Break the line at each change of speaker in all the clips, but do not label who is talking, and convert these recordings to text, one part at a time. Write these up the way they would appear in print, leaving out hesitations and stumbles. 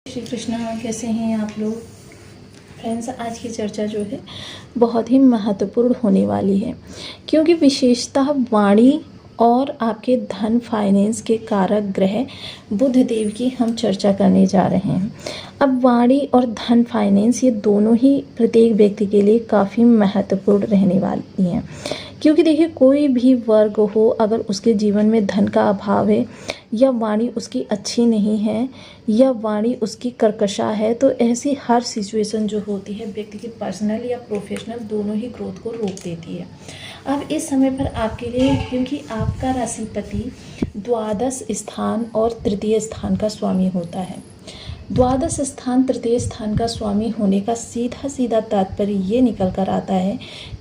श्री कृष्णा, कैसे हैं आप लोग फ्रेंड्स। आज की चर्चा जो है बहुत ही महत्वपूर्ण होने वाली है, क्योंकि विशेषतः वाणी और आपके धन फाइनेंस के कारक ग्रह बुध देव की हम चर्चा करने जा रहे हैं। अब वाणी और धन फाइनेंस ये दोनों ही प्रत्येक व्यक्ति के लिए काफ़ी महत्वपूर्ण रहने वाली हैं, क्योंकि देखिए कोई भी वर्ग हो, अगर उसके जीवन में धन का अभाव है या वाणी उसकी अच्छी नहीं है या वाणी उसकी कर्कशा है, तो ऐसी हर सिचुएशन जो होती है व्यक्ति की पर्सनल या प्रोफेशनल दोनों ही ग्रोथ को रोक देती है। अब इस समय पर आपके लिए, क्योंकि आपका राशिपति द्वादश स्थान और तृतीय स्थान का स्वामी होता है, द्वादश स्थान तृतीय स्थान का स्वामी होने का सीधा सीधा तात्पर्य ये निकल कर आता है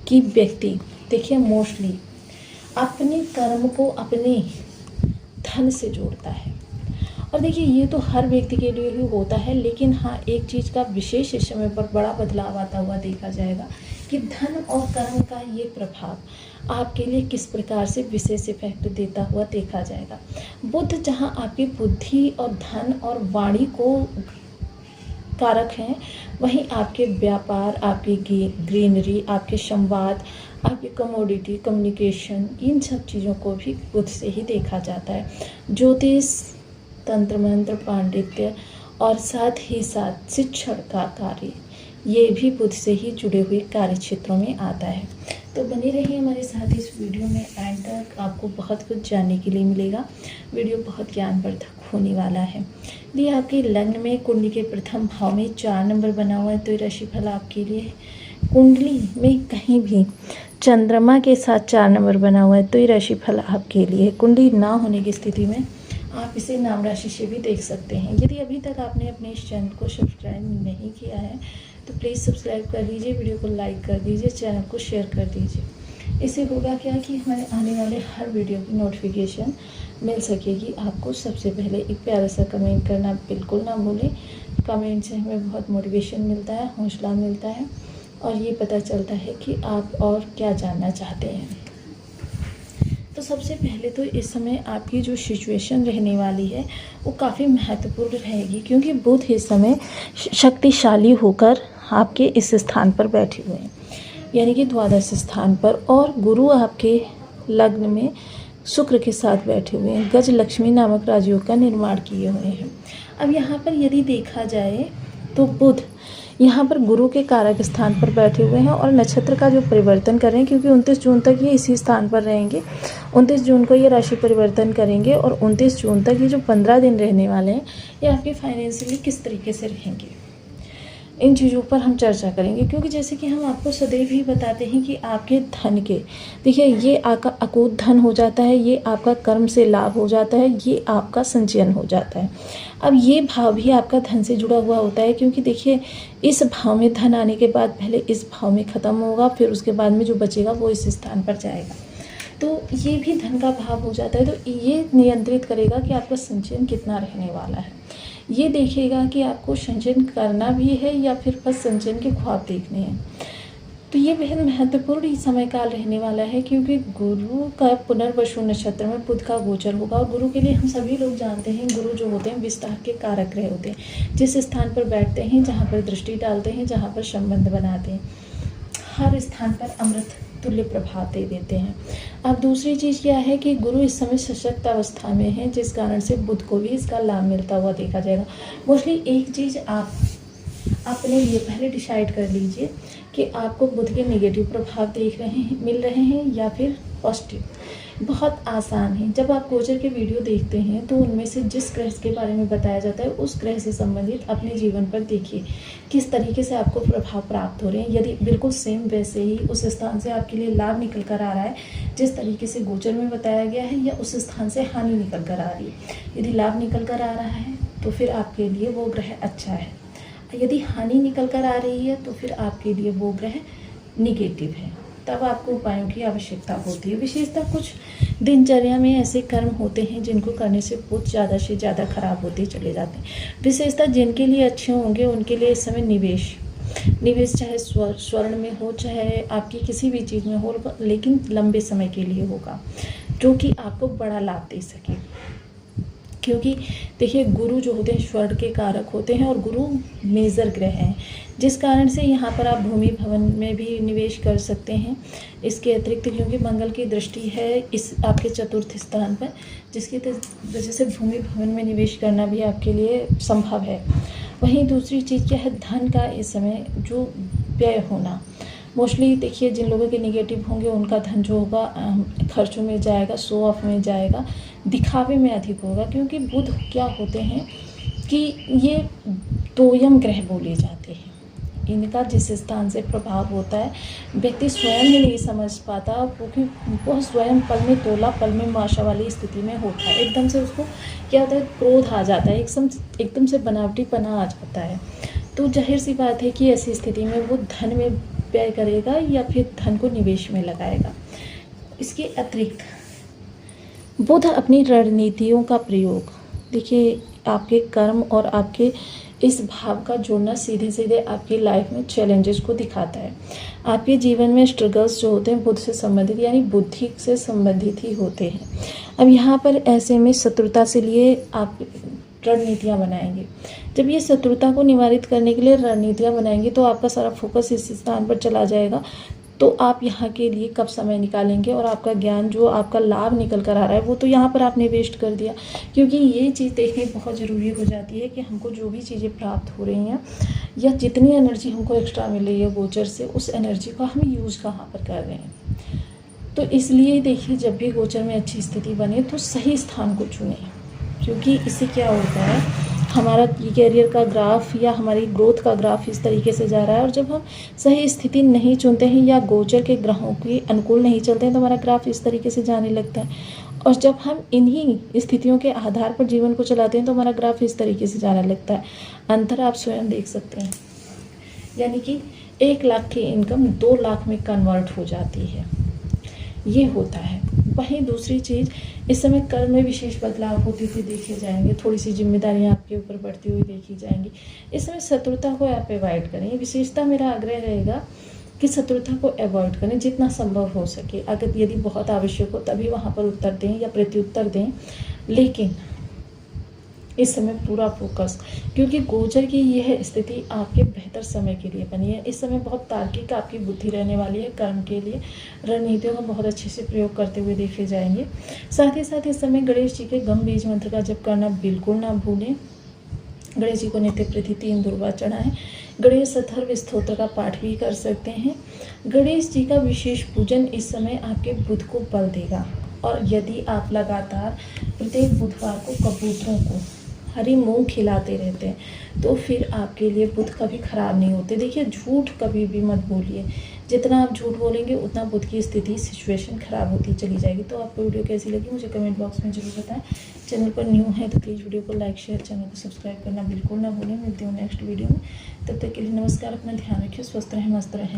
कि व्यक्ति देखिए मोस्टली अपने कर्म को अपने धन से जोड़ता है। और देखिए ये तो हर व्यक्ति के लिए ही होता है, लेकिन हाँ एक चीज़ का विशेष इस समय पर बड़ा बदलाव आता हुआ देखा जाएगा कि धन और कर्म का ये प्रभाव आपके लिए किस प्रकार से विशेष इफेक्ट देता हुआ देखा जाएगा। बुध जहाँ आपकी बुद्धि और धन और वाणी को कारक हैं, वहीं आपके व्यापार, आपकी ग्रीनरी, आपके संवाद, आपकी कमोडिटी, कम्युनिकेशन, इन सब चीज़ों को भी बुध से ही देखा जाता है। ज्योतिष, तंत्र मंत्र, पांडित्य और साथ ही साथ शिक्षण का कार्य, ये भी बुध से ही जुड़े हुए कार्य क्षेत्रों में आता है। तो बने रहिए हमारे साथ इस वीडियो में, एंड तक आपको बहुत कुछ जानने के लिए मिलेगा। वीडियो बहुत ज्ञानवर्धक होने वाला है। यदि आपके लग्न में कुंडली के प्रथम भाव में 4 नंबर बना हुआ है तो ये राशिफल आपके लिए है। कुंडली में कहीं भी चंद्रमा के साथ 4 नंबर बना हुआ है तो ये राशिफल आपके लिए है। कुंडली ना होने की स्थिति में आप इसे नाम राशि से भी देख सकते हैं। यदि अभी तक आपने अपने इस चैनल को सब्सक्राइब नहीं किया है तो प्लीज़ सब्सक्राइब कर लीजिए, वीडियो को लाइक कर दीजिए, चैनल को शेयर कर दीजिए। इससे होगा क्या कि हमारे आने वाले हर वीडियो की नोटिफिकेशन मिल सकेगी आपको। सबसे पहले एक प्यारा सा कमेंट करना बिल्कुल ना भूलें। कमेंट से हमें बहुत मोटिवेशन मिलता है, हौसला मिलता है और ये पता चलता है कि आप और क्या जानना चाहते हैं। तो सबसे पहले तो इस समय आपकी जो सिचुएशन रहने वाली है वो काफ़ी महत्वपूर्ण रहेगी, क्योंकि बुध इस समय शक्तिशाली होकर आपके इस स्थान पर बैठे हुए हैं, यानी कि द्वादश स्थान पर, और गुरु आपके लग्न में शुक्र के साथ बैठे हुए हैं। गज लक्ष्मी नामक राजयोग का निर्माण किए हुए हैं। अब यहाँ पर यदि देखा जाए तो बुध यहाँ पर गुरु के कारक स्थान पर बैठे हुए हैं और नक्षत्र का जो परिवर्तन कर रहे हैं, क्योंकि 29 जून तक ये इसी स्थान पर रहेंगे। 29 जून को ये राशि परिवर्तन करेंगे और 29 जून तक ये जो 15 दिन रहने वाले हैं ये आपके फाइनेंशियली किस तरीके से रहेंगे, इन चीज़ों पर हम चर्चा करेंगे। क्योंकि जैसे कि हम आपको सदैव ही बताते हैं कि आपके धन के, देखिए ये आपका अकूत धन हो जाता है, ये आपका कर्म से लाभ हो जाता है, ये आपका संचयन हो जाता है। अब ये भाव भी आपका धन से जुड़ा हुआ होता है, क्योंकि देखिए इस भाव में धन आने के बाद पहले इस भाव में ख़त्म होगा, फिर उसके बाद में जो बचेगा वो इस स्थान पर जाएगा, तो ये भी धन का भाव हो जाता है। तो ये नियंत्रित करेगा कि आपका संचयन कितना रहने वाला है। ये देखेगा कि आपको संचयन करना भी है या फिर बस संचयन के ख्वाब देखने हैं। तो ये बेहद महत्वपूर्ण ही समय काल रहने वाला है, क्योंकि गुरु का पुनर्वसु नक्षत्र में बुध का गोचर होगा। और गुरु के लिए हम सभी लोग जानते हैं, गुरु जो होते हैं विस्तार के कारक ग्रह होते हैं। जिस स्थान पर बैठते हैं, जहाँ पर दृष्टि डालते हैं, जहाँ पर संबंध बनाते हैं, हर स्थान पर अमृत तुल्य प्रभाव दे देते हैं। अब दूसरी चीज़ क्या है कि गुरु इस समय सशक्त अवस्था में है, जिस कारण से बुध को भी इसका लाभ मिलता हुआ देखा जाएगा। मोस्टली एक चीज़ आप अपने लिए पहले डिसाइड कर लीजिए कि आपको बुध के नेगेटिव प्रभाव मिल रहे हैं या फिर पॉजिटिव। बहुत आसान है, जब आप गोचर के वीडियो देखते हैं तो उनमें से जिस ग्रह के बारे में बताया जाता है उस ग्रह से संबंधित अपने जीवन पर देखिए किस तरीके से आपको प्रभाव प्राप्त हो रहे हैं। यदि बिल्कुल सेम वैसे ही उस स्थान से आपके लिए लाभ निकल कर आ रहा है जिस तरीके से गोचर में बताया गया है, या उस स्थान से हानि निकल कर आ रही है। यदि लाभ निकल कर आ रहा है तो फिर आपके लिए वो ग्रह अच्छा है, यदि हानि निकल कर आ रही है तो फिर आपके लिए वो ग्रह निगेटिव है। तब आपको उपायों की आवश्यकता होती है। विशेषतः कुछ दिनचर्या में ऐसे कर्म होते हैं जिनको करने से बहुत ज़्यादा से ज़्यादा खराब होते चले जाते हैं। विशेषतः जिनके लिए अच्छे होंगे उनके लिए इस समय निवेश चाहे स्वर्ण में हो, चाहे आपकी किसी भी चीज़ में हो, लेकिन लंबे समय के लिए होगा, जो कि आपको बड़ा लाभ दे सके। क्योंकि देखिए गुरु जो होते हैं स्वर्ण के कारक होते हैं और गुरु मेजर ग्रह हैं, जिस कारण से यहाँ पर आप भूमि भवन में भी निवेश कर सकते हैं। इसके अतिरिक्त क्योंकि मंगल की दृष्टि है इस आपके चतुर्थ स्थान पर, जिसकी वजह से भूमि भवन में निवेश करना भी आपके लिए संभव है। वहीं दूसरी चीज़ क्या है, धन का इस समय जो व्यय होना, मोस्टली देखिए जिन लोगों के नेगेटिव होंगे उनका धन जो होगा खर्चों में जाएगा, शो ऑफ में जाएगा, दिखावे में अधिक होगा। क्योंकि बुध क्या होते हैं कि ये दोयम ग्रह बोले जाते हैं, इनका जिस स्थान से प्रभाव होता है व्यक्ति स्वयं ही नहीं समझ पाता, क्योंकि वह स्वयं पल में तोला पल में माशा वाली स्थिति में होता है। एकदम से उसको क्या होता है, क्रोध आ जाता है, एकदम से बनावटीपना आ जाता है। तो जाहिर सी बात है कि ऐसी स्थिति में वो धन में व्यय करेगा या फिर धन को निवेश में लगाएगा। इसके अतिरिक्त बुध अपनी रणनीतियों का प्रयोग, देखिए आपके कर्म और आपके इस भाव का जोड़ना सीधे सीधे आपकी लाइफ में चैलेंजेस को दिखाता है। आपके जीवन में स्ट्रगल्स जो होते हैं बुध से संबंधित यानी बुद्धि से संबंधित ही होते हैं। अब यहाँ पर ऐसे में शत्रुता से लिए आप रणनीतियाँ बनाएंगे। जब ये शत्रुता को निवारित करने के लिए रणनीतियाँ बनाएंगे तो आपका सारा फोकस इस स्थान पर चला जाएगा। तो आप यहाँ के लिए कब समय निकालेंगे और आपका ज्ञान जो आपका लाभ निकल कर आ रहा है वो तो यहाँ पर आपने वेस्ट कर दिया। क्योंकि ये चीज़ देखनी बहुत ज़रूरी हो जाती है कि हमको जो भी चीज़ें प्राप्त हो रही हैं या जितनी एनर्जी हमको एक्स्ट्रा मिल रही है गोचर से, उस एनर्जी का हम यूज़ कहाँ पर कर रहे हैं। तो इसलिए देखिए जब भी गोचर में अच्छी स्थिति बने तो सही स्थान को चुनें, क्योंकि इससे क्या होता है हमारा कैरियर का ग्राफ या हमारी ग्रोथ का ग्राफ इस तरीके से जा रहा है, और जब हम सही स्थिति नहीं चुनते हैं या गोचर के ग्रहों के अनुकूल नहीं चलते हैं तो हमारा ग्राफ इस तरीके से जाने लगता है। और जब हम इन्हीं स्थितियों के आधार पर जीवन को चलाते हैं तो हमारा ग्राफ इस तरीके से जाने लगता है। अंतर आप स्वयं देख सकते हैं, यानी कि 1 लाख की इनकम 2 लाख में कन्वर्ट हो जाती है, ये होता है। वहीं दूसरी चीज़, इस समय कर्म में विशेष बदलाव होते हुए देखे जाएंगे, थोड़ी सी जिम्मेदारियां आपके ऊपर बढ़ती हुई देखी जाएंगी। इस समय शत्रुता को आप अवॉइड करें, ये विशेषता मेरा आग्रह रहेगा कि शत्रुता को अवॉइड करें जितना संभव हो सके। अगर यदि बहुत आवश्यक हो तभी वहाँ पर उत्तर दें या प्रत्युत्तर दें, लेकिन इस समय पूरा फोकस, क्योंकि गोचर की यह स्थिति आपके बेहतर समय के लिए बनी है। इस समय बहुत तार्किक आपकी बुद्धि रहने वाली है, कर्म के लिए रणनीतियों का बहुत अच्छे से प्रयोग करते हुए देखे जाएंगे। साथ ही साथ इस समय गणेश जी के गम बीज मंत्र का जप करना बिल्कुल ना भूलें। गणेश जी को नित्य प्रति 3 दुर्वा चढ़ाएं। गणेश अथर्व स्तोत्र का पाठ भी कर सकते हैं। गणेश जी का विशेष पूजन इस समय आपके बुध को बल देगा। और यदि आप लगातार प्रत्येक बुधवार को कबूतरों को हरी मूंग खिलाते रहते हैं तो फिर आपके लिए बुध कभी ख़राब नहीं होते। देखिए झूठ कभी भी मत बोलिए, जितना आप झूठ बोलेंगे उतना बुध की स्थिति सिचुएशन ख़राब होती चली जाएगी। तो आपको वीडियो कैसी लगी मुझे कमेंट बॉक्स में जरूर बताएं। चैनल पर न्यू है तो प्लीज़ वीडियो को लाइक शेयर, चैनल को सब्सक्राइब करना बिल्कुल ना भूलें। मिलती हूँ नेक्स्ट वीडियो में, तब तक के लिए नमस्कार। अपना ध्यान रखिए, स्वस्थ रहें, मस्त रहें।